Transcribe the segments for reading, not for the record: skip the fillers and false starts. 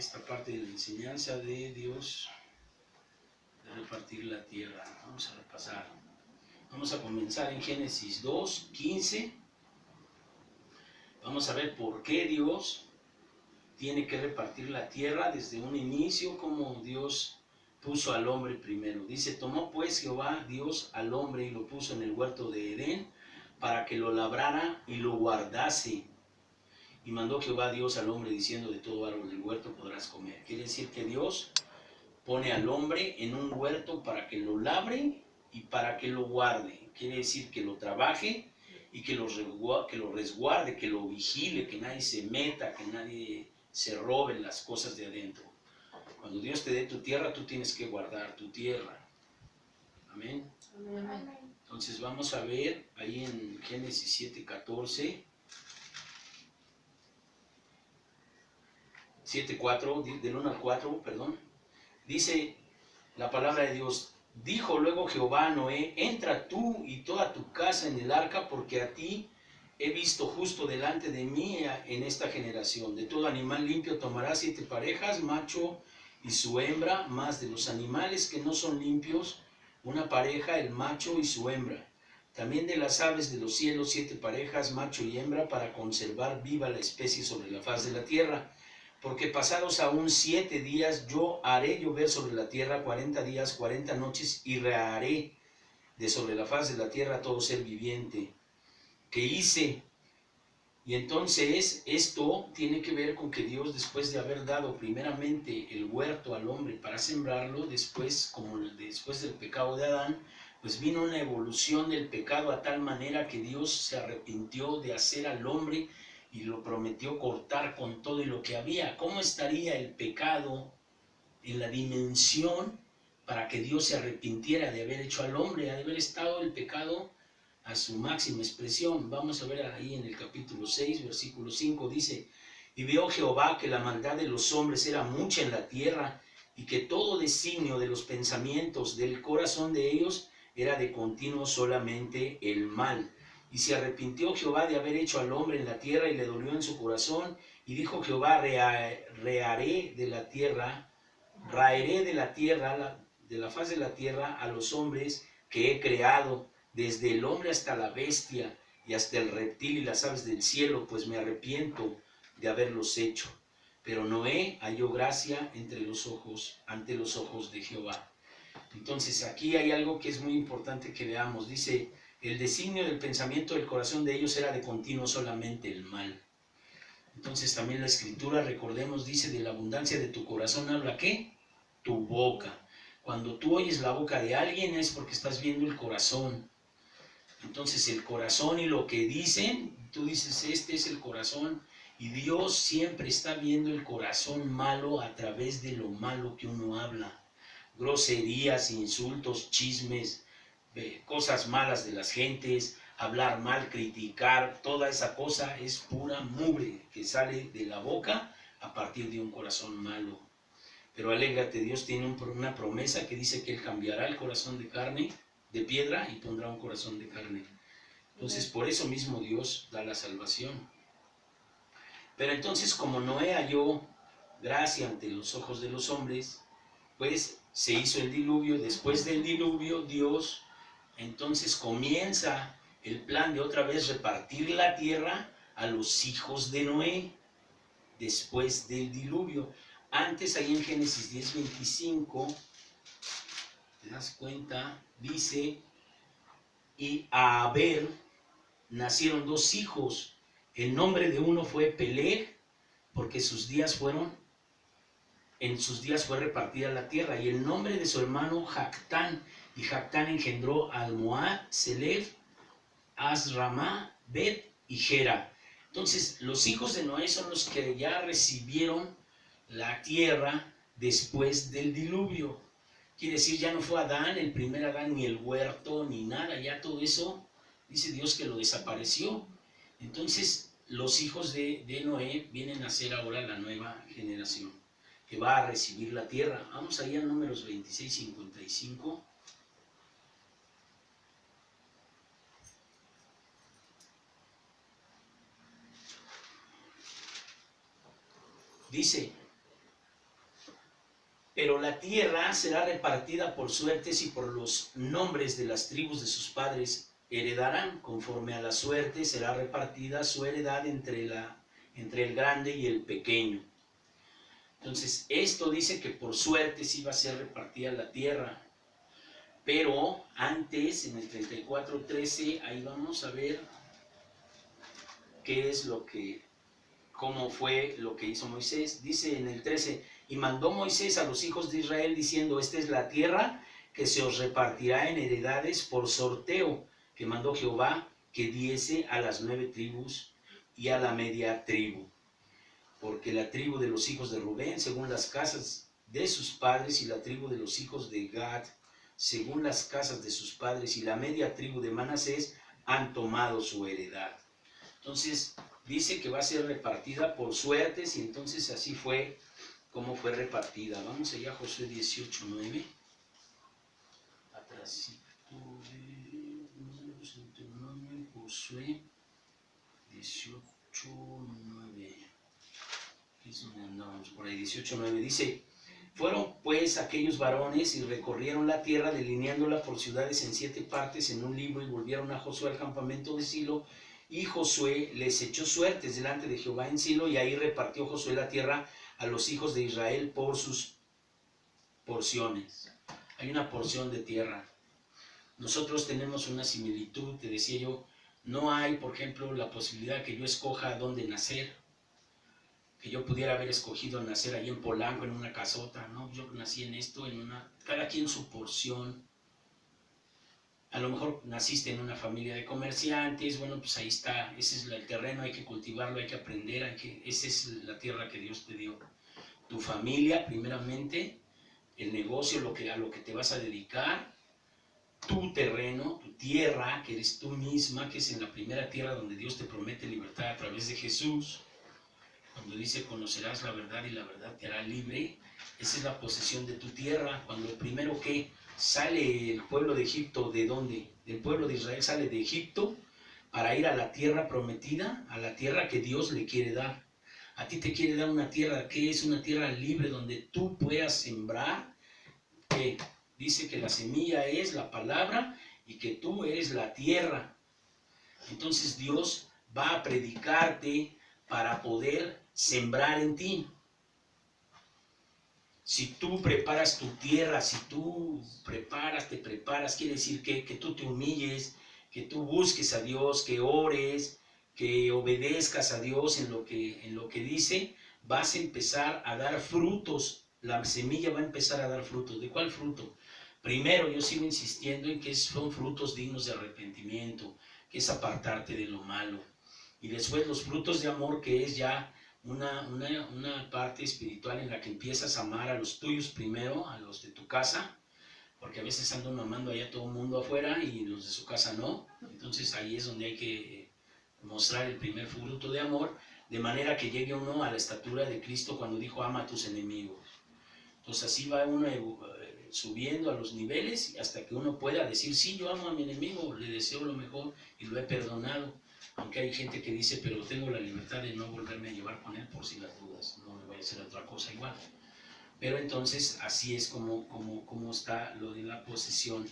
esta parte de la enseñanza de Dios de repartir la tierra. Vamos a repasar. Vamos a comenzar en Génesis 2:15. Vamos a ver por qué Dios tiene que repartir la tierra desde un inicio, como Dios puso al hombre primero. Dice: tomó pues Jehová Dios al hombre y lo puso en el huerto de Edén para que lo labrara y lo guardase. Y mandó Jehová Dios al hombre diciendo: de todo árbol del huerto podrás comer. Quiere decir que Dios pone al hombre en un huerto para que lo labre y para que lo guarde. Quiere decir que lo trabaje y que lo resguarde, que lo vigile, que nadie se meta, que nadie se robe las cosas de adentro. Cuando Dios te dé tu tierra, tú tienes que guardar tu tierra. Amén. Amén. Entonces vamos a ver ahí en Génesis 7:14. 7:4, del 1 al 4, perdón. Dice la palabra de Dios: dijo luego Jehová a Noé: entra tú y toda tu casa en el arca, porque a ti he visto justo delante de mí en esta generación. De todo animal limpio tomarás 7 parejas, macho y su hembra, más de los animales que no son limpios, una pareja, el macho y su hembra. También de las aves de los cielos 7 parejas, macho y hembra, para conservar viva la especie sobre la faz de la tierra. Porque pasados aún 7 días yo haré llover sobre la tierra 40 días, 40 noches, y reharé de sobre la faz de la tierra todo ser viviente que hice. Y entonces esto tiene que ver con que Dios, después de haber dado primeramente el huerto al hombre para sembrarlo, después, como después del pecado de Adán, pues vino una evolución del pecado a tal manera que Dios se arrepintió de hacer al hombre y lo prometió cortar con todo y lo que había. ¿Cómo estaría el pecado en la dimensión para que Dios se arrepintiera de haber hecho al hombre, de haber estado el pecado a su máxima expresión? Vamos a ver ahí en el capítulo 6, versículo 5, dice: y vio Jehová que la maldad de los hombres era mucha en la tierra, y que todo designio de los pensamientos del corazón de ellos era de continuo solamente el mal. Y se arrepintió Jehová de haber hecho al hombre en la tierra, y le dolió en su corazón, y dijo Jehová: raeré de la tierra, de la faz de la tierra, a los hombres que he creado, desde el hombre hasta la bestia, y hasta el reptil y las aves del cielo, pues me arrepiento de haberlos hecho. Pero Noé halló gracia ante los ojos de Jehová. Entonces aquí hay algo que es muy importante que veamos. Dice: el designio del pensamiento del corazón de ellos era de continuo solamente el mal. Entonces también la escritura, recordemos, dice: de la abundancia de tu corazón habla ¿qué? Tu boca. Cuando tú oyes la boca de alguien es porque estás viendo el corazón. Entonces el corazón y lo que dicen, tú dices: este es el corazón. Y Dios siempre está viendo el corazón malo a través de lo malo que uno habla. Groserías, insultos, chismes, cosas malas de las gentes, hablar mal, criticar, toda esa cosa es pura mugre que sale de la boca a partir de un corazón malo. Pero alégrate, Dios tiene una promesa que dice que Él cambiará el corazón de carne, de piedra, y pondrá un corazón de carne. Entonces por eso mismo Dios da la salvación. Pero entonces, como Noé halló gracia ante los ojos de los hombres, pues se hizo el diluvio. Después del diluvio, Dios entonces comienza el plan de otra vez repartir la tierra a los hijos de Noé, después del diluvio. Antes, ahí en Génesis 10:25, te das cuenta, dice: y a Abel nacieron 2 hijos. El nombre de uno fue Peleg, porque en sus días fue repartida la tierra, y el nombre de su hermano Jactán. Y Jactán engendró a Almohad, Selef, Asramá, Bet y Gera. Entonces los hijos de Noé son los que ya recibieron la tierra después del diluvio. Quiere decir, ya no fue Adán, el primer Adán, ni el huerto, ni nada. Ya todo eso, dice Dios, que lo desapareció. Entonces los hijos de Noé vienen a ser ahora la nueva generación que va a recibir la tierra. Vamos allá a Números 26:55. Dice: Pero la tierra será repartida por suertes y por los nombres de las tribus de sus padres heredarán. Conforme a la suerte será repartida su heredad entre el grande y el pequeño. Entonces, esto dice que por suertes iba a ser repartida la tierra. Pero antes, en el 34:13, ahí vamos a ver cómo fue lo que hizo Moisés. Dice en el 13, y mandó Moisés a los hijos de Israel diciendo, esta es la tierra que se os repartirá en heredades por sorteo, que mandó Jehová que diese a las 9 tribus y a la media tribu. Porque la tribu de los hijos de Rubén, según las casas de sus padres, y la tribu de los hijos de Gad, según las casas de sus padres, y la media tribu de Manasés, han tomado su heredad. Entonces, dice que va a ser repartida por suertes, y entonces así fue como fue repartida. Vamos allá a Josué 18:9. Atrásito de Josué 18:9. Es donde andamos, por ahí 18:9. Dice, fueron pues aquellos varones y recorrieron la tierra delineándola por ciudades en 7 partes en un libro, y volvieron a Josué al campamento de Silo, y Josué les echó suertes delante de Jehová en Silo, y ahí repartió Josué la tierra a los hijos de Israel por sus porciones. Hay una porción de tierra. Nosotros tenemos una similitud, te decía yo, no hay, por ejemplo, la posibilidad que yo escoja dónde nacer, que yo pudiera haber escogido nacer allí en Polanco, en una casota, ¿no? Yo nací en esto, cada quien su porción. A lo mejor naciste en una familia de comerciantes, bueno, pues ahí está, ese es el terreno, hay que cultivarlo, hay que aprender, esa es la tierra que Dios te dio. Tu familia, primeramente, el negocio, a lo que te vas a dedicar, tu terreno, tu tierra, que eres tú misma, que es en la primera tierra donde Dios te promete libertad a través de Jesús. Cuando dice, conocerás la verdad y la verdad te hará libre, esa es la posesión de tu tierra. Cuando primero que sale el pueblo de Egipto, ¿de dónde? El pueblo de Israel sale de Egipto para ir a la tierra prometida, a la tierra que Dios le quiere dar. A ti te quiere dar una tierra que es una tierra libre donde tú puedas sembrar, que dice que la semilla es la palabra y que tú eres la tierra. Entonces Dios va a predicarte para poder sembrar en ti. Si tú preparas tu tierra, si tú te preparas, quiere decir que tú te humilles, que tú busques a Dios, que ores, que obedezcas a Dios en lo que dice, vas a empezar a dar frutos. La semilla va a empezar a dar frutos. ¿De cuál fruto? Primero, yo sigo insistiendo en que son frutos dignos de arrepentimiento, que es apartarte de lo malo. Y después los frutos de amor, que es ya una parte espiritual en la que empiezas a amar a los tuyos primero, a los de tu casa, porque a veces ando amando allá todo el mundo afuera y los de su casa no. Entonces ahí es donde hay que mostrar el primer fruto de amor, de manera que llegue uno a la estatura de Cristo cuando dijo, ama a tus enemigos. Entonces así va uno subiendo a los niveles hasta que uno pueda decir, sí, yo amo a mi enemigo, le deseo lo mejor y lo he perdonado. Aunque hay gente que dice, pero tengo la libertad de no volverme a llevar con él por si las dudas, no me voy a hacer otra cosa igual. Pero entonces así es como está lo de la posesión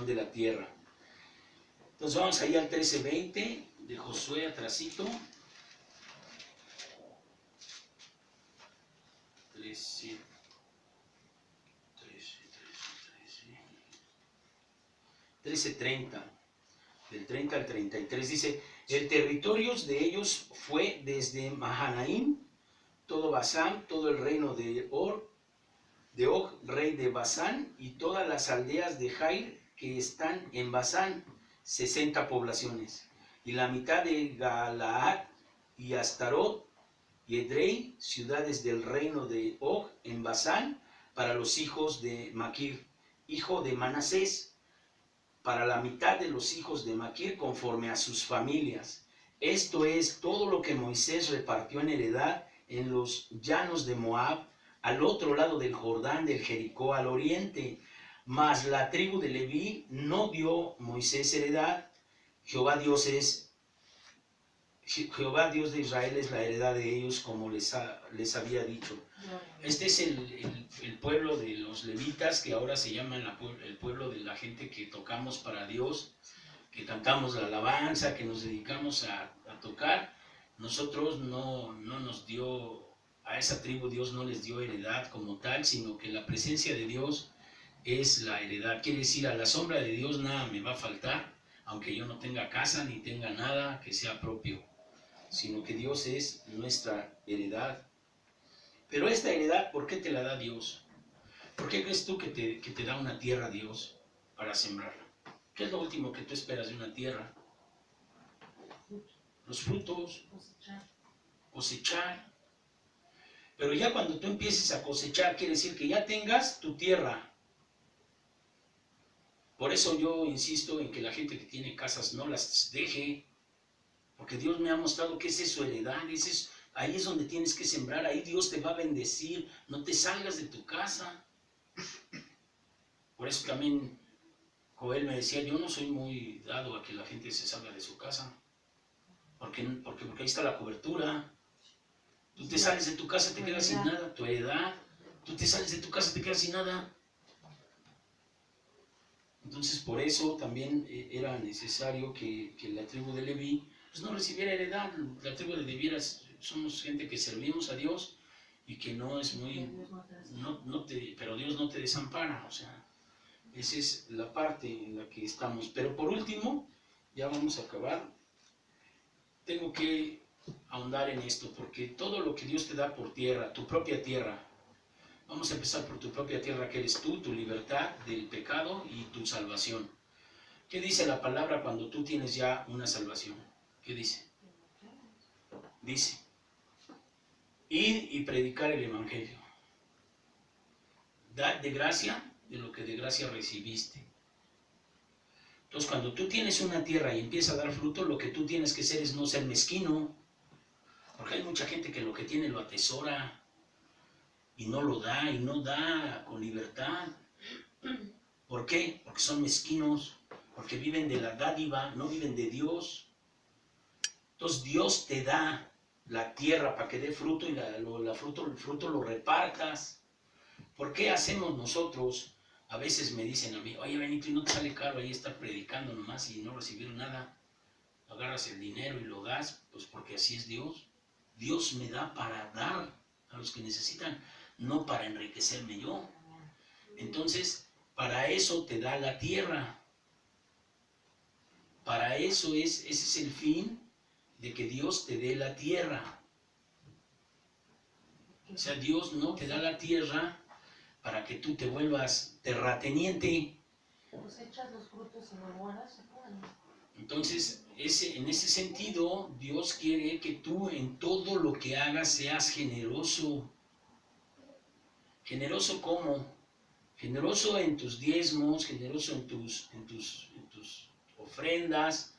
de la tierra. Entonces vamos ahí al 13:20 de Josué atrasito. 13:30. Del 30 al 33 dice, el territorio de ellos fue desde Mahanaim, todo Basán, todo el reino de Og, rey de Basán, y todas las aldeas de Jair que están en Basán, 60 poblaciones, y la mitad de Galaad y Astarot y Edrei, ciudades del reino de Og en Basán, para los hijos de Maquir, hijo de Manasés, para la mitad de los hijos de Maquir conforme a sus familias. Esto es todo lo que Moisés repartió en heredad en los llanos de Moab, al otro lado del Jordán, del Jericó al oriente. Mas la tribu de Leví no dio Moisés heredad. Jehová Dios es Jehová Dios de Israel es la heredad de ellos, como les había dicho. Este es el pueblo de los levitas, que ahora se llama el pueblo de la gente que tocamos para Dios, que cantamos la alabanza, que nos dedicamos a tocar. Nosotros no nos dio, a esa tribu Dios no les dio heredad como tal, sino que la presencia de Dios es la heredad. Quiere decir, a la sombra de Dios nada me va a faltar, aunque yo no tenga casa ni tenga nada que sea propio, sino que Dios es nuestra heredad. Pero esta heredad, ¿por qué te la da Dios? ¿Por qué crees tú que te da una tierra Dios para sembrarla? ¿Qué es lo último que tú esperas de una tierra? Los frutos, cosechar. Pero ya cuando tú empieces a cosechar, quiere decir que ya tengas tu tierra. Por eso yo insisto en que la gente que tiene casas no las deje, porque Dios me ha mostrado que esa es su heredad, ahí es donde tienes que sembrar, ahí Dios te va a bendecir, no te salgas de tu casa. Por eso también Joel me decía, yo no soy muy dado a que la gente se salga de su casa, porque ahí está la cobertura. Tú te sales de tu casa, te quedas sin nada, tu heredad. Tú te sales de tu casa, te quedas sin nada. Entonces por eso también era necesario que la tribu de Leví pues no recibiera heredad. La tribu de Leví somos gente que servimos a Dios y que no es muy... pero Dios no te desampara, o sea, esa es la parte en la que estamos. Pero por último, ya vamos a acabar, tengo que ahondar en esto, porque todo lo que Dios te da por tierra, tu propia tierra, vamos a empezar por tu propia tierra, que eres tú, tu libertad del pecado y tu salvación. ¿Qué dice la palabra cuando tú tienes ya una salvación? ¿Qué dice? Dice, ir y predicar el evangelio. Dad de gracia de lo que de gracia recibiste. Entonces, cuando tú tienes una tierra y empieza a dar fruto, lo que tú tienes que hacer es no ser mezquino, porque hay mucha gente que lo que tiene lo atesora y no lo da, y no da con libertad. ¿Por qué? Porque son mezquinos, porque viven de la dádiva, no viven de Dios. Entonces Dios te da la tierra para que dé fruto y el fruto lo repartas. ¿Por qué hacemos nosotros? A veces me dicen a mí, oye Benito, ¿y no te sale caro ahí estar predicando nomás y no recibir nada? Agarras el dinero y lo das, pues porque así es Dios. Dios me da para dar a los que necesitan, no para enriquecerme yo. Entonces, para eso te da la tierra. Para eso ese es el fin de que Dios te dé la tierra. O sea, Dios no te da la tierra para que tú te vuelvas terrateniente. Cosechas los frutos y no guardas. Entonces, en ese sentido, Dios quiere que tú en todo lo que hagas seas generoso. ¿Generoso cómo? Generoso en tus diezmos, generoso en tus ofrendas,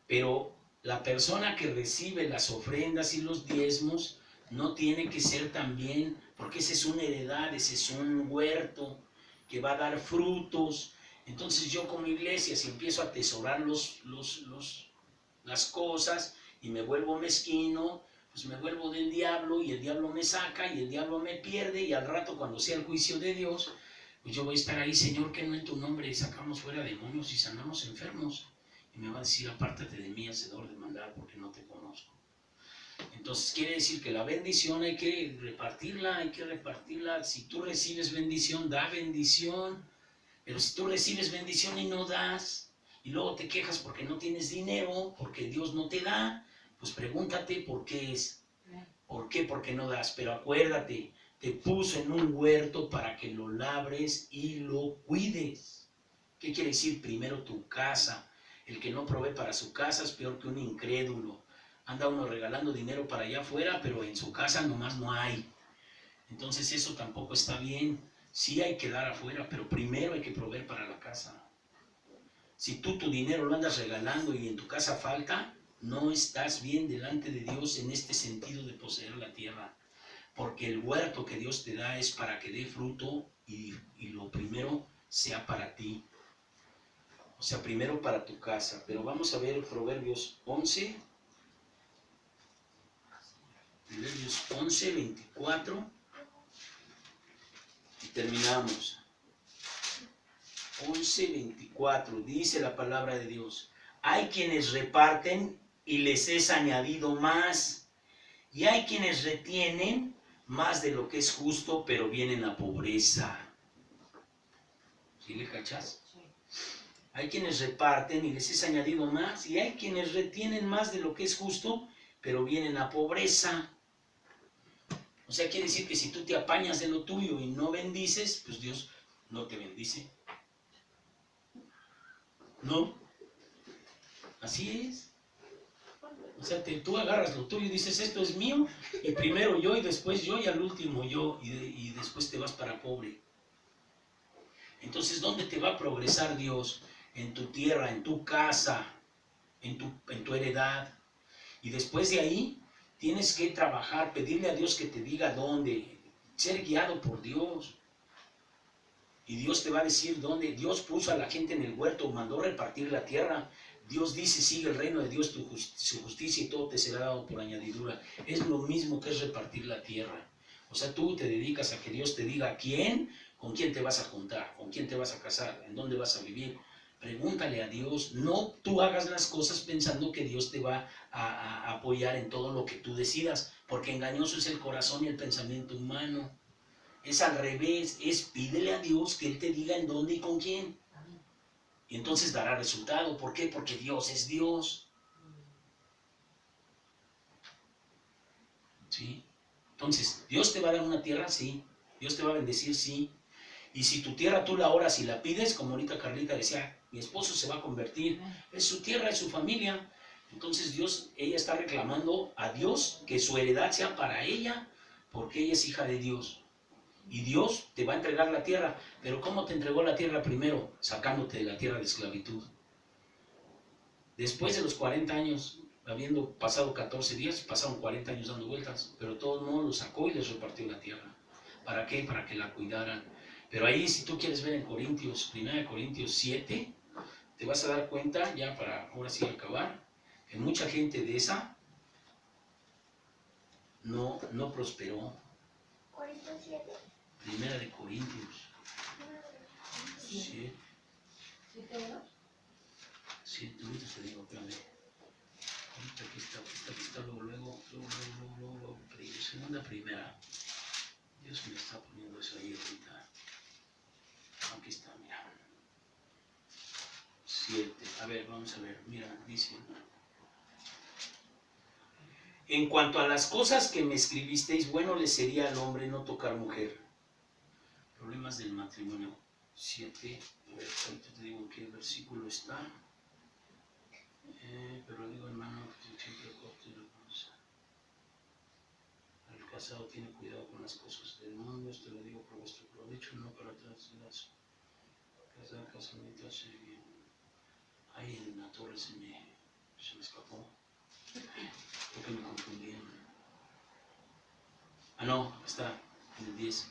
pero la persona que recibe las ofrendas y los diezmos no tiene que ser también, porque esa es una heredad, ese es un huerto que va a dar frutos. Entonces yo como iglesia, si empiezo a atesorar las cosas y me vuelvo mezquino, pues me vuelvo del diablo y el diablo me saca y el diablo me pierde, y al rato cuando sea el juicio de Dios, pues yo voy a estar ahí, Señor, que no en tu nombre sacamos fuera demonios y sanamos enfermos. Y me va a decir, apártate de mí, hacedor de maldad, porque no te conozco. Entonces quiere decir que la bendición hay que repartirla. Si tú recibes bendición, da bendición. Pero si tú recibes bendición y no das, y luego te quejas porque no tienes dinero, porque Dios no te da, pues pregúntate por qué es. ¿Por qué? Porque no das. Pero acuérdate, te puso en un huerto para que lo labres y lo cuides. ¿Qué quiere decir? Primero tu casa. El que no provee para su casa es peor que un incrédulo. Anda uno regalando dinero para allá afuera, pero en su casa nomás no hay. Entonces eso tampoco está bien. Sí hay que dar afuera, pero primero hay que proveer para la casa. Si tú tu dinero lo andas regalando y en tu casa falta, no estás bien delante de Dios en este sentido de poseer la tierra. Porque el huerto que Dios te da es para que dé fruto y lo primero sea para ti. O sea, primero para tu casa. Pero vamos a ver Proverbios 11, Proverbios 11, 24. Y terminamos. 11, 24. Dice la palabra de Dios. Hay quienes reparten y les es añadido más. Y hay quienes retienen más de lo que es justo, pero vienen a pobreza. ¿Sí le cachas? Sí. Hay quienes reparten y les es añadido más. Y hay quienes retienen más de lo que es justo, pero vienen a pobreza. O sea, quiere decir que si tú te apañas de lo tuyo y no bendices, pues Dios no te bendice. ¿No? Así es. O sea, tú agarras lo tuyo y dices, esto es mío, y primero yo, y después yo, y al último yo, y después te vas para pobre. Entonces, ¿dónde te va a progresar Dios? En tu tierra, en tu casa, en tu heredad. Y después de ahí, tienes que trabajar, pedirle a Dios que te diga dónde, ser guiado por Dios. Y Dios te va a decir dónde. Dios puso a la gente en el huerto, mandó repartir la tierra. Dios dice, sigue el reino de Dios, su justicia y todo te será dado por añadidura. Es lo mismo que es repartir la tierra. O sea, tú te dedicas a que Dios te diga con quién te vas a juntar, con quién te vas a casar, en dónde vas a vivir. Pregúntale a Dios. No tú hagas las cosas pensando que Dios te va a apoyar en todo lo que tú decidas, porque engañoso es el corazón y el pensamiento humano. Es al revés, es pídele a Dios que Él te diga en dónde y con quién. Y entonces dará resultado. ¿Por qué? Porque Dios es Dios. ¿Sí? Entonces, ¿Dios te va a dar una tierra? Sí. ¿Dios te va a bendecir? Sí. Y si tu tierra tú la oras y la pides, como ahorita Carlita decía, mi esposo se va a convertir, es su tierra, es su familia. Entonces ella está reclamando a Dios que su heredad sea para ella, porque ella es hija de Dios. Y Dios te va a entregar la tierra. Pero ¿cómo te entregó la tierra primero? Sacándote de la tierra de esclavitud. Después de los 40 años, habiendo pasado 14 días, pasaron 40 años dando vueltas. Pero todo el mundo los sacó y les repartió la tierra. ¿Para qué? Para que la cuidaran. Pero ahí, si tú quieres ver en Corintios, 1 Corintios 7, te vas a dar cuenta, ya para ahora sí acabar, que mucha gente de esa no prosperó. ¿Corintios 7? 1 Corintios 7. ¿7 euros? 7, ahorita te digo, espérame. Ahorita aquí está, luego, segunda, primera. Dios me está poniendo eso ahí ahorita. Aquí está, mira. 7. A ver, vamos a ver. Mira, dice. En cuanto a las cosas que me escribisteis, bueno le sería al hombre no tocar mujer. Problemas del matrimonio. 7. A ver, ahorita te digo en qué versículo está. Pero digo, hermano, siempre corte la cosa. El casado tiene cuidado con las cosas del mundo. Esto lo digo por vuestro provecho, no para atrás de las casamiento hace bien. Ahí en la torre se me escapó. Porque me confundí. No, está en el 10.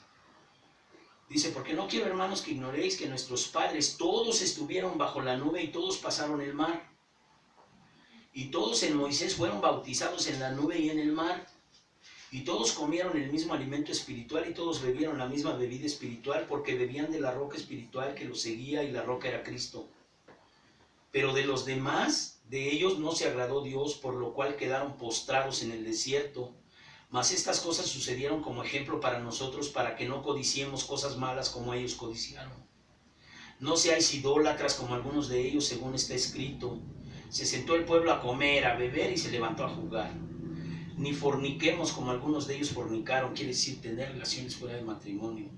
Dice, porque no quiero, hermanos, que ignoréis que nuestros padres todos estuvieron bajo la nube y todos pasaron el mar. Y todos en Moisés fueron bautizados en la nube y en el mar. Y todos comieron el mismo alimento espiritual y todos bebieron la misma bebida espiritual, porque bebían de la roca espiritual que los seguía, y la roca era Cristo. Pero de los demás, de ellos no se agradó Dios, por lo cual quedaron postrados en el desierto. Mas estas cosas sucedieron como ejemplo para nosotros, para que no codiciemos cosas malas como ellos codiciaron. No seáis idólatras como algunos de ellos, según está escrito. Se sentó el pueblo a comer, a beber y se levantó a jugar. Ni forniquemos como algunos de ellos fornicaron, quiere decir tener relaciones fuera de matrimonio.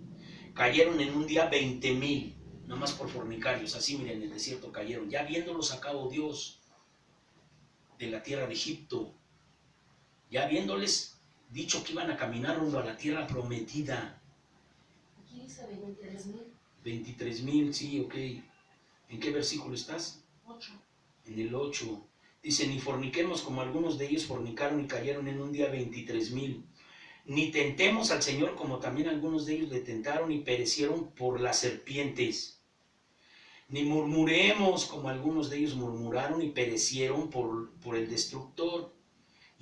Cayeron en un día 20,000, nomás por fornicarios. Así, miren, en el desierto cayeron. Ya habiéndolos sacado Dios de la tierra de Egipto, ya habiéndoles dicho que iban a caminar rumbo a la tierra prometida. Aquí dice 23,000. 23,000, sí, ok. ¿En qué versículo estás? 8. En el 8. Dice, ni forniquemos como algunos de ellos fornicaron y cayeron en un día 23,000. Ni tentemos al Señor como también algunos de ellos le tentaron y perecieron por las serpientes. Ni murmuremos como algunos de ellos murmuraron y perecieron por el destructor.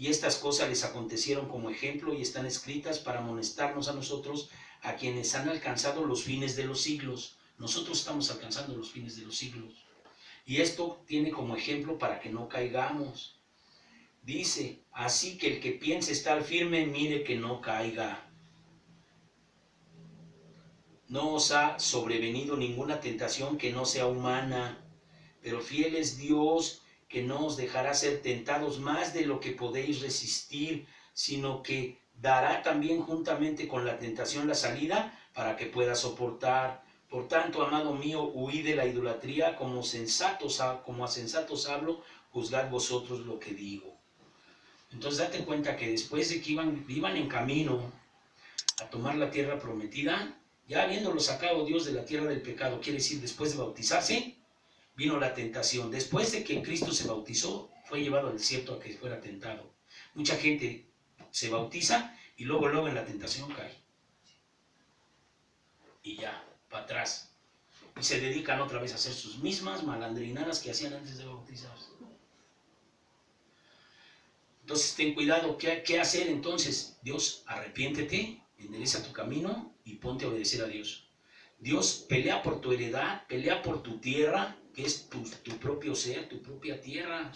Y estas cosas les acontecieron como ejemplo y están escritas para amonestarnos a nosotros, a quienes han alcanzado los fines de los siglos. Nosotros estamos alcanzando los fines de los siglos. Y esto tiene como ejemplo para que no caigamos. Dice, así que el que piense estar firme, mire que no caiga. No os ha sobrevenido ninguna tentación que no sea humana, pero fiel es Dios, que no os dejará ser tentados más de lo que podéis resistir, sino que dará también juntamente con la tentación la salida para que pueda soportar. Por tanto, amado mío, huid de la idolatría, como a sensatos hablo, juzgad vosotros lo que digo. Entonces date cuenta que después de que iban en camino a tomar la tierra prometida, ya habiéndolo sacado Dios de la tierra del pecado, quiere decir después de bautizarse, vino la tentación. Después de que Cristo se bautizó, fue llevado al desierto a que fuera tentado. Mucha gente se bautiza y luego en la tentación cae. Y ya, para atrás. Y se dedican otra vez a hacer sus mismas malandrinadas que hacían antes de bautizarse. Entonces ten cuidado, ¿qué hacer entonces? Dios, arrepiéntete, endereza tu camino y ponte a obedecer a Dios. Dios pelea por tu heredad, pelea por tu tierra, que es tu propio ser, tu propia tierra.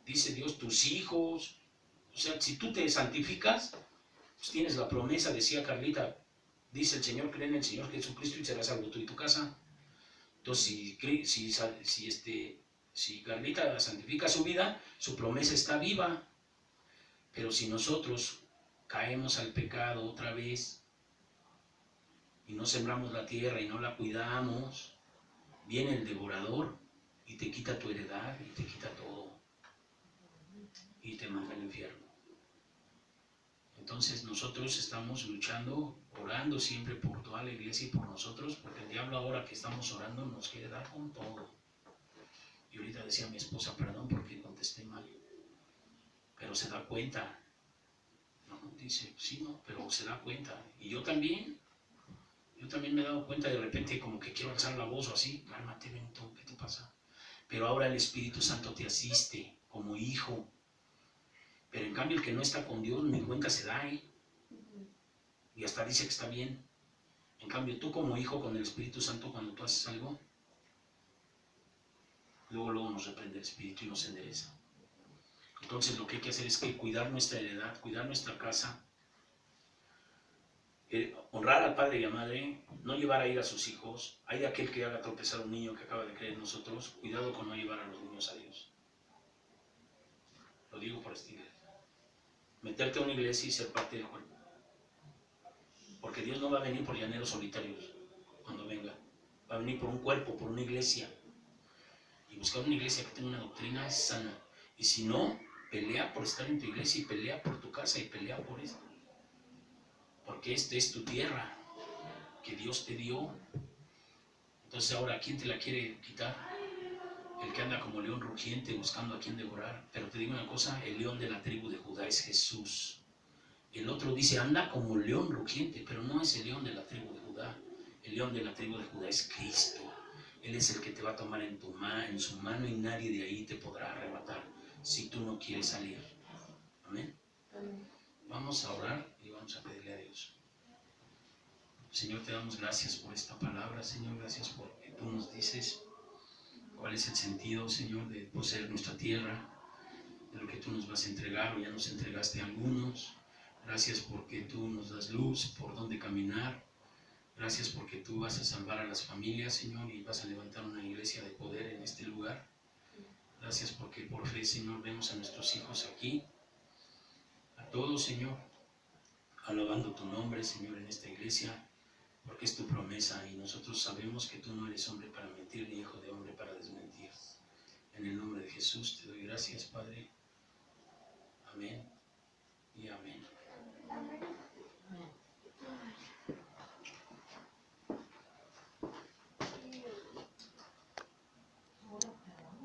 Dice Dios, tus hijos. O sea, si tú te santificas, pues tienes la promesa, decía Carlita, dice el Señor, cree en el Señor Jesucristo y serás salvo tú y tu casa. Entonces, si Carlita santifica su vida, su promesa está viva. Pero si nosotros caemos al pecado otra vez y no sembramos la tierra y no la cuidamos, viene el devorador y te quita tu heredad y te quita todo y te manda al infierno. Entonces nosotros estamos luchando, orando siempre por toda la iglesia y por nosotros, porque el diablo ahora que estamos orando nos quiere dar con todo. Y ahorita decía mi esposa, perdón porque contesté mal, pero se da cuenta. No, dice, sí, no, pero se da cuenta. Y yo también me he dado cuenta de repente como que quiero alzar la voz o así, cálmate Benito, ¿qué te pasa? Pero ahora el Espíritu Santo te asiste como hijo. Pero en cambio el que no está con Dios ni cuenta se da, y hasta dice que está bien. En cambio tú como hijo con el Espíritu Santo, cuando tú haces algo, luego nos reprende el Espíritu y nos endereza. Entonces lo que hay que hacer es que cuidar nuestra heredad, cuidar nuestra casa, honrar al padre y a la madre, no llevar a ir a sus hijos. Hay de aquel que haga tropezar a un niño que acaba de creer en nosotros, cuidado con no llevar a los niños a Dios. Lo digo por esta iglesia. Meterte a una iglesia y ser parte del cuerpo. Porque Dios no va a venir por llaneros solitarios cuando venga. Va a venir por un cuerpo, por una iglesia. Y buscar una iglesia que tenga una doctrina sana. Y si no, pelea por estar en tu iglesia y pelea por tu casa y pelea por esto. Porque esta es tu tierra que Dios te dio. Entonces ahora, ¿quién te la quiere quitar? El que anda como león rugiente buscando a quien devorar. Pero te digo una cosa, el león de la tribu de Judá es Jesús. El otro dice, anda como león rugiente, pero no es el león de la tribu de Judá. El león de la tribu de Judá es Cristo. Él es el que te va a tomar en su mano y nadie de ahí te podrá arrebatar si tú no quieres salir. Amén. Vamos a orar y vamos a pedirle a Dios. Señor, te damos gracias por esta palabra, Señor, gracias porque tú nos dices cuál es el sentido, Señor, de poseer nuestra tierra, de lo que tú nos vas a entregar o ya nos entregaste a algunos. Gracias porque tú nos das luz por dónde caminar. Gracias porque tú vas a salvar a las familias, Señor, y vas a levantar una iglesia de poder en este lugar. Gracias porque por fe, Señor, vemos a nuestros hijos aquí, a todos, Señor, alabando tu nombre, Señor, en esta iglesia, porque es tu promesa y nosotros sabemos que tú no eres hombre para mentir ni hijo de hombre para desmentir. En el nombre de Jesús te doy gracias, Padre. Amén y amén.